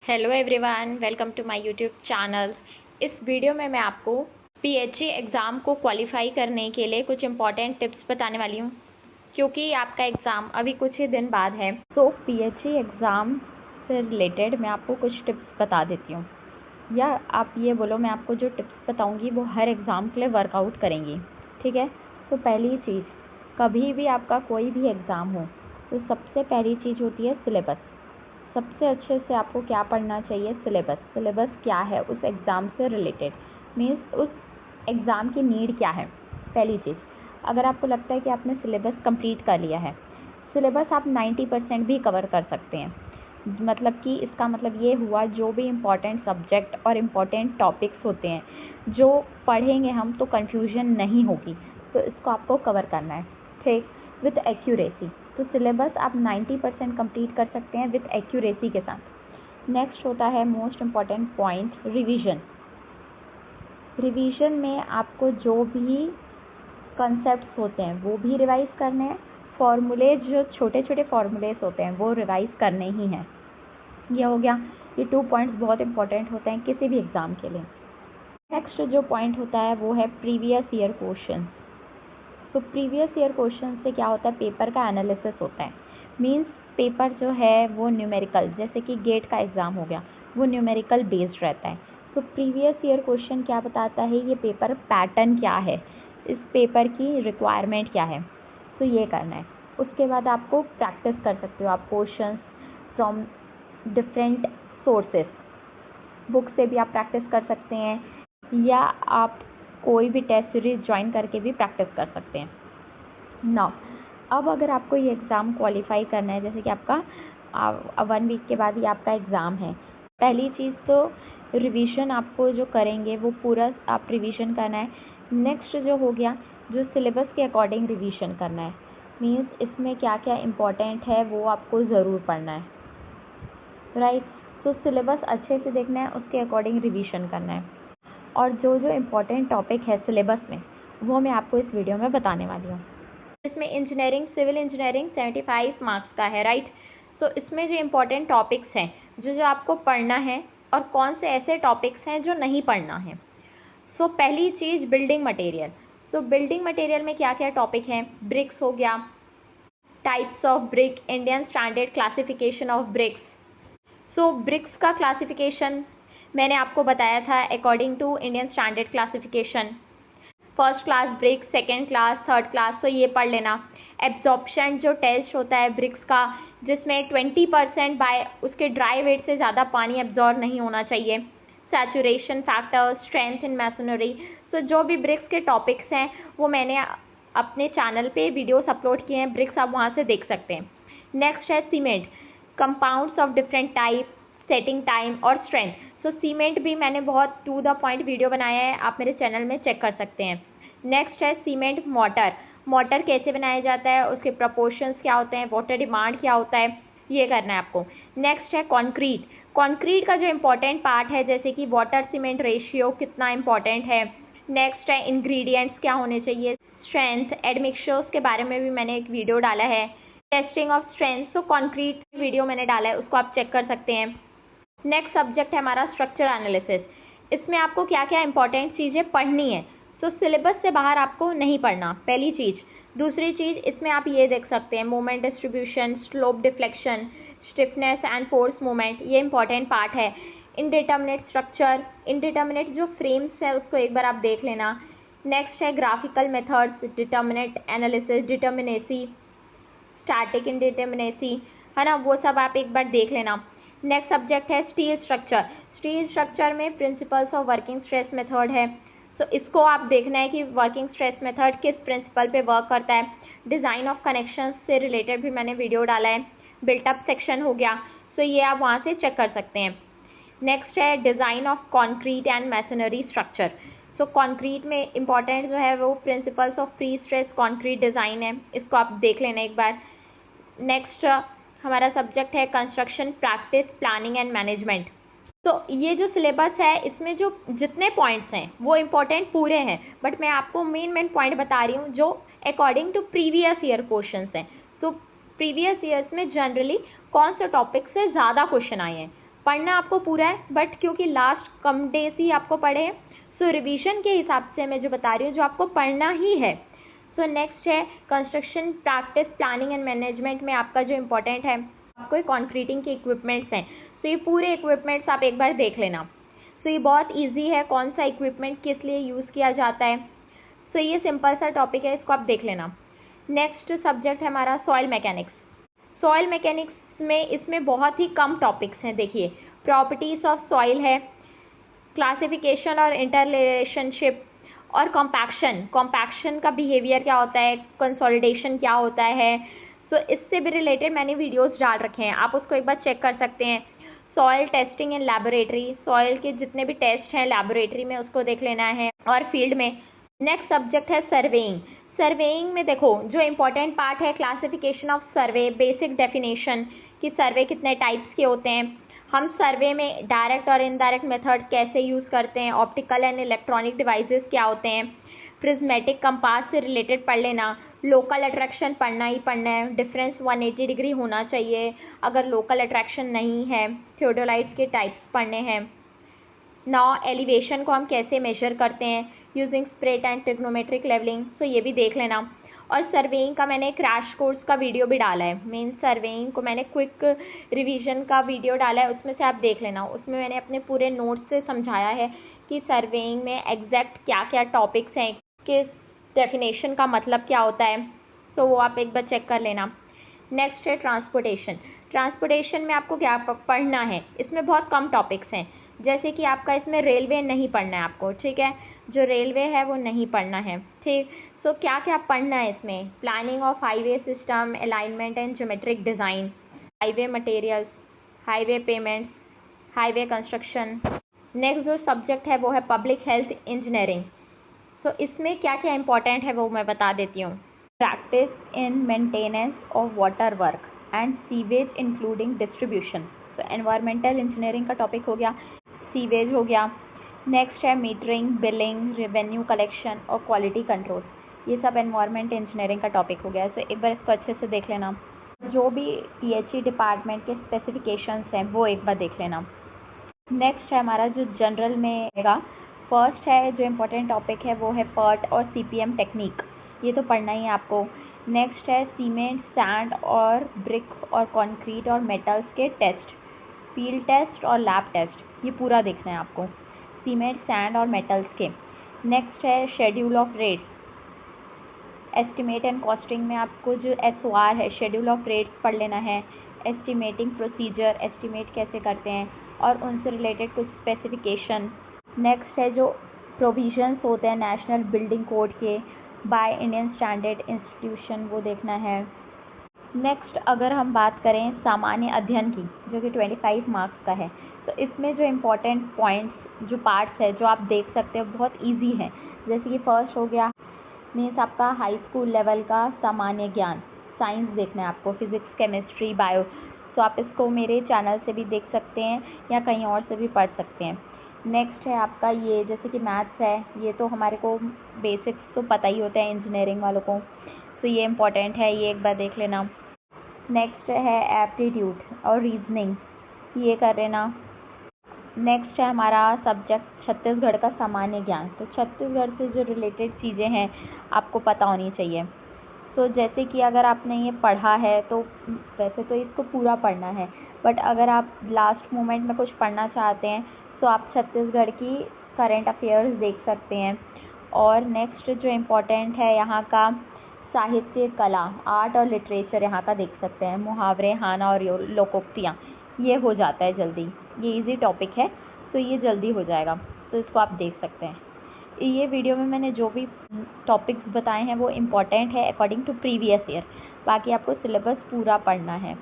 Hello everyone, welcome to my YouTube channel. इस video में मैं आपको पीएचडी एग्ज़ाम को क्वालिफाई करने के लिए कुछ इम्पॉर्टेंट टिप्स बताने वाली हूँ, क्योंकि आपका एग्ज़ाम अभी कुछ ही दिन बाद है। तो पीएचडी एग्ज़ाम से रिलेटेड मैं आपको कुछ टिप्स बता देती हूँ, या आप ये बोलो मैं आपको जो टिप्स बताऊँगी वो हर एग्ज़ाम के लिए वर्कआउट करेंगी, ठीक है। तो पहली चीज़, कभी भी आपका कोई भी एग्ज़ाम हो तो सबसे पहली चीज़ होती है सिलेबस। सबसे अच्छे से आपको क्या पढ़ना चाहिए? सिलेबस क्या है उस एग्ज़ाम से रिलेटेड, मीन्स उस एग्ज़ाम की नीड क्या है। पहली चीज़, अगर आपको लगता है कि आपने सिलेबस कंप्लीट कर लिया है, सिलेबस आप 90% भी कवर कर सकते हैं। मतलब कि इसका मतलब ये हुआ, जो भी इम्पॉर्टेंट सब्जेक्ट और इम्पॉर्टेंट टॉपिक्स होते हैं जो पढ़ेंगे हम तो कन्फ्यूजन नहीं होगी, तो इसको आपको कवर करना है, ठीक, विथ एक्यूरेसी। तो सिलेबस आप 90% कंप्लीट कर सकते हैं विथ एक्यूरेसी के साथ। नेक्स्ट होता है most important point, revision. Revision में आपको जो भी कॉन्सेप्ट्स होते हैं वो भी रिवाइज करने हैं, फॉर्मूले जो छोटे छोटे फॉर्मूलेस होते हैं वो रिवाइज करने ही हैं। ये हो गया, ये 2 पॉइंट्स बहुत इंपॉर्टेंट होते हैं किसी भी एग्ज़ाम के लिए। नेक्स्ट जो पॉइंट होता है वो है प्रीवियस ईयर क्वेश्चन। तो प्रीवियस ईयर क्वेश्चन से क्या होता है, पेपर का एनालिसिस होता है। मींस पेपर जो है वो न्यूमेरिकल, जैसे कि गेट का एग्ज़ाम हो गया, वो न्यूमेरिकल बेस्ड रहता है। तो प्रीवियस ईयर क्वेश्चन क्या बताता है, ये पेपर पैटर्न क्या है, इस पेपर की रिक्वायरमेंट क्या है, तो ये करना है। उसके बाद आपको प्रैक्टिस कर सकते हो आप questions from different sources. Book से भी आप प्रैक्टिस कर सकते हैं, या आप कोई भी टेस्ट सीरीज ज्वाइन करके भी प्रैक्टिस कर सकते हैं। नाउ अब अगर आपको ये एग्ज़ाम क्वालिफाई करना है, जैसे कि आपका 1 वीक के बाद ही आपका एग्ज़ाम है, पहली चीज़ तो रिवीजन आपको जो करेंगे वो पूरा आप रिवीजन करना है। नेक्स्ट जो हो गया, जो सिलेबस के अकॉर्डिंग रिवीजन करना है, मीन्स इसमें क्या क्या इम्पोर्टेंट है वो आपको ज़रूर पढ़ना है, राइट। तो सिलेबस अच्छे से देखना है, उसके अकॉर्डिंग रिवीजन करना है, और जो जो इम्पोर्टेंट टॉपिक है सिलेबस में वो मैं आपको इस वीडियो में बताने वाली हूँ। इसमें इंजीनियरिंग, सिविल इंजीनियरिंग 75 मार्क्स का है, राइट। तो इसमें जो इम्पोर्टेंट टॉपिक्स हैं जो जो आपको पढ़ना है, और कौन से ऐसे टॉपिक्स हैं जो नहीं पढ़ना है। सो पहली चीज़, बिल्डिंग मटेरियल। तो बिल्डिंग मटेरियल में क्या क्या टॉपिक हैं, ब्रिक्स हो गया, types of brick, Indian standard classification of bricks. So bricks का क्लासिफिकेशन मैंने आपको बताया था according to Indian standard classification, first class brick, second class, third class, तो ये पढ़ लेना। एब्जॉर्प्शन जो टेस्ट होता है ब्रिक्स का, जिसमें 20% बाय उसके ड्राई वेट से ज़्यादा पानी एब्जॉर्ब नहीं होना चाहिए। Saturation factor, strength in masonry. तो जो भी ब्रिक्स के टॉपिक्स हैं वो मैंने अपने चैनल पे वीडियोस अपलोड किए हैं, ब्रिक्स आप वहाँ से देख सकते हैं। नेक्स्ट है cement, compounds of different type, setting time और स्ट्रेंथ। तो सीमेंट भी मैंने बहुत टू द पॉइंट वीडियो बनाया है, आप मेरे चैनल में चेक कर सकते हैं। नेक्स्ट है सीमेंट मोटर, मोटर कैसे बनाया जाता है, उसके प्रपोर्शंस क्या होते हैं, वाटर डिमांड क्या होता है, ये करना है आपको। नेक्स्ट है कंक्रीट, कंक्रीट का जो इम्पोर्टेंट पार्ट है, जैसे कि वाटर सीमेंट रेशियो कितना इम्पोर्टेंट है। नेक्स्ट है इंग्रेडिएंट्स क्या होने चाहिए, स्ट्रेंथ, एडमिक्सचर्स के बारे में भी मैंने एक वीडियो डाला है, टेस्टिंग ऑफ स्ट्रेंथ। तो कंक्रीट वीडियो मैंने डाला है, उसको आप चेक कर सकते हैं। नेक्स्ट सब्जेक्ट है हमारा स्ट्रक्चर एनालिसिस। इसमें आपको क्या क्या इंपॉर्टेंट चीज़ें पढ़नी है, तो सिलेबस से बाहर आपको नहीं पढ़ना, पहली चीज़। दूसरी चीज़, इसमें आप ये देख सकते हैं moment distribution, slope deflection, stiffness and force moment, ये इंपॉर्टेंट पार्ट है। इनडिटर्मिनेट स्ट्रक्चर, इनडिटर्मिनेट जो फ्रेम्स है उसको एक बार आप देख लेना। नेक्स्ट है graphical methods, determinate analysis, determinacy, static indeterminacy, है ना, वो सब आप एक बार देख लेना। नेक्स्ट सब्जेक्ट है स्टील स्ट्रक्चर। स्टील स्ट्रक्चर में principles of working stress method है, तो इसको आप देखना है कि वर्किंग स्ट्रेस मेथड किस प्रिंसिपल पे वर्क करता है। डिज़ाइन ऑफ कनेक्शन से रिलेटेड भी मैंने वीडियो डाला है, बिल्टअप सेक्शन हो गया, तो ये आप वहाँ से चेक कर सकते हैं। नेक्स्ट है design of concrete and masonry structure. तो कॉन्क्रीट में इंपॉर्टेंट जो है वो principles of pre stress concrete design है, इसको आप देख लेना एक बार। नेक्स्ट हमारा सब्जेक्ट है construction practice, planning and management. तो ये जो सिलेबस है इसमें जो जितने पॉइंट्स हैं वो इम्पोर्टेंट पूरे हैं, बट मैं आपको मेन पॉइंट बता रही हूँ जो according to previous year questions हैं। तो प्रीवियस ईयर्स में जनरली कौन से टॉपिक से ज़्यादा क्वेश्चन आए हैं, पढ़ना आपको पूरा है, बट क्योंकि लास्ट कम डेज ही आपको पढ़े हैं, सो रिवीजन के हिसाब से मैं जो बता रही हूँ जो आपको पढ़ना ही है। सो नेक्स्ट है construction practice planning and management में आपका जो इम्पोर्टेंट है, आपको कॉन्क्रीटिंग के इक्विपमेंट्स हैं, तो ये पूरे इक्विपमेंट्स आप एक बार देख लेना। तो ये बहुत ईजी है, कौन सा इक्विपमेंट किस लिए यूज़ किया जाता है, तो ये सिंपल सा टॉपिक है, इसको आप देख लेना। नेक्स्ट सब्जेक्ट है हमारा सॉइल मैकेनिक्स। सॉइल मैकेनिक्स में इसमें बहुत ही कम टॉपिक्स हैं। देखिए, प्रॉपर्टीज ऑफ सॉइल है, क्लासिफिकेशन और इंटररिलेशनशिप, और कॉम्पैक्शन का बिहेवियर क्या होता है, कंसोलिडेशन क्या होता है, तो इससे भी रिलेटेड मैंने वीडियोस डाल रखे हैं, आप उसको एक बार चेक कर सकते हैं। Soil testing in laboratory, soil के जितने भी टेस्ट हैं लैबोरेटरी में उसको देख लेना है, और फील्ड में। नेक्स्ट सब्जेक्ट है सर्वेइंग। सर्वेइंग में देखो जो इम्पोर्टेंट पार्ट है, classification of survey, basic definition कि सर्वे कितने टाइप्स के होते हैं, हम सर्वे में डायरेक्ट और इनडायरेक्ट मेथड कैसे यूज़ करते हैं, ऑप्टिकल एंड इलेक्ट्रॉनिक डिवाइसेस क्या होते हैं, प्रिज्मेटिक कंपास से रिलेटेड पढ़ लेना, लोकल अट्रैक्शन पढ़ना ही पढ़ना है, डिफरेंस 180 डिग्री होना चाहिए, अगर लोकल अट्रैक्शन नहीं है, थियोडोलाइट्स के टाइप्स पढ़ने हैं। नाउ एलिवेशन को हम कैसे मेजर करते हैं using spread and trigonometric levelling, तो ये भी देख लेना। और सर्वेइंग का मैंने क्रैश कोर्स का वीडियो भी डाला है, मेन सर्वेइंग को मैंने क्विक रिवीजन का वीडियो डाला है, उसमें से आप देख लेना। उसमें मैंने अपने पूरे नोट्स से समझाया है कि सर्वेइंग में एग्जैक्ट क्या क्या टॉपिक्स हैं, किस डेफिनेशन का मतलब क्या होता है, तो वो आप एक बार चेक कर लेना। नेक्स्ट है ट्रांसपोर्टेशन। ट्रांसपोर्टेशन में आपको क्या पढ़ना है, इसमें बहुत कम टॉपिक्स हैं, जैसे कि आपका इसमें रेलवे नहीं पढ़ना है आपको, ठीक है, जो रेलवे है वो नहीं पढ़ना है, ठीक। तो क्या क्या पढ़ना है इसमें, planning of highway system, alignment and geometric design, highway materials, highway payments, highway construction. Next जो सब्जेक्ट है वो है पब्लिक हेल्थ इंजीनियरिंग। तो इसमें क्या क्या इंपॉर्टेंट है वो मैं बता देती हूँ। Practice in maintenance of water work and sewage including distribution, तो एनवायरमेंटल इंजीनियरिंग का टॉपिक हो गया, सीवेज हो गया। नेक्स्ट है मीटरिंग, बिलिंग, रेवेन्यू कलेक्शन और क्वालिटी कंट्रोल, ये सब एनवायरमेंट इंजीनियरिंग का टॉपिक हो गया। तो एक बार इसको अच्छे से देख लेना। जो भी पीएचई डिपार्टमेंट के स्पेसिफिकेशंस हैं वो एक बार देख लेना। नेक्स्ट है हमारा जो जनरल में आएगा, फर्स्ट है जो इम्पोर्टेंट टॉपिक है वो है पर्ट और सीपीएम टेक्निक, ये तो पढ़ना ही है आपको। नेक्स्ट है सीमेंट, सैंड और ब्रिक और कंक्रीट और मेटल्स के टेस्ट, फील्ड टेस्ट और लैब टेस्ट, ये पूरा देखना है आपको, सीमेंट, सैंड और मेटल्स के। नेक्स्ट है schedule of rates, estimate and costing में आपको जो SOR है, शेड्यूल ऑफ रेट्स पढ़ लेना है, एस्टिमेटिंग प्रोसीजर, एस्टिमेट कैसे करते हैं और उनसे रिलेटेड कुछ स्पेसिफिकेशन। नेक्स्ट है जो प्रोविजंस होते हैं नेशनल बिल्डिंग कोड के बाय इंडियन स्टैंडर्ड इंस्टीट्यूशन, वो देखना है। नेक्स्ट अगर हम बात करें सामान्य अध्ययन की, जो कि 25 मार्क्स का है, तो इसमें जो इम्पोर्टेंट पॉइंट्स जो पार्ट्स है जो आप देख सकते हो बहुत इजी है। जैसे कि फर्स्ट हो गया मीन्स आपका हाई स्कूल लेवल का सामान्य ज्ञान, साइंस देखना है आपको, फिजिक्स, केमिस्ट्री, बायो, तो आप इसको मेरे चैनल से भी देख सकते हैं या कहीं और से भी पढ़ सकते हैं। नेक्स्ट है आपका ये जैसे कि मैथ्स है, ये तो हमारे को बेसिक्स तो पता ही होते हैं इंजीनियरिंग वालों को, तो ये इम्पोर्टेंट है, ये एक बार देख लेना। नेक्स्ट है एप्टीट्यूड और रीजनिंग, ये कर लेना। नेक्स्ट है हमारा सब्जेक्ट छत्तीसगढ़ का सामान्य ज्ञान, तो छत्तीसगढ़ से जो रिलेटेड चीज़ें हैं आपको पता होनी चाहिए। तो जैसे कि अगर आपने ये पढ़ा है तो वैसे तो इसको पूरा पढ़ना है, बट अगर आप लास्ट मोमेंट में कुछ पढ़ना चाहते हैं तो आप छत्तीसगढ़ की करंट अफेयर्स देख सकते हैं। और नेक्स्ट जो इम्पोर्टेंट है यहाँ का साहित्य, कला, आर्ट और लिटरेचर यहाँ का देख सकते हैं, मुहावरे, हाना और लोकोक्तियाँ, ये हो जाता है जल्दी, ये इजी टॉपिक है तो ये जल्दी हो जाएगा, तो इसको आप देख सकते हैं। ये वीडियो में मैंने जो भी टॉपिक्स बताए हैं वो इम्पॉर्टेंट है अकॉर्डिंग टू प्रीवियस ईयर, बाकी आपको सिलेबस पूरा पढ़ना है।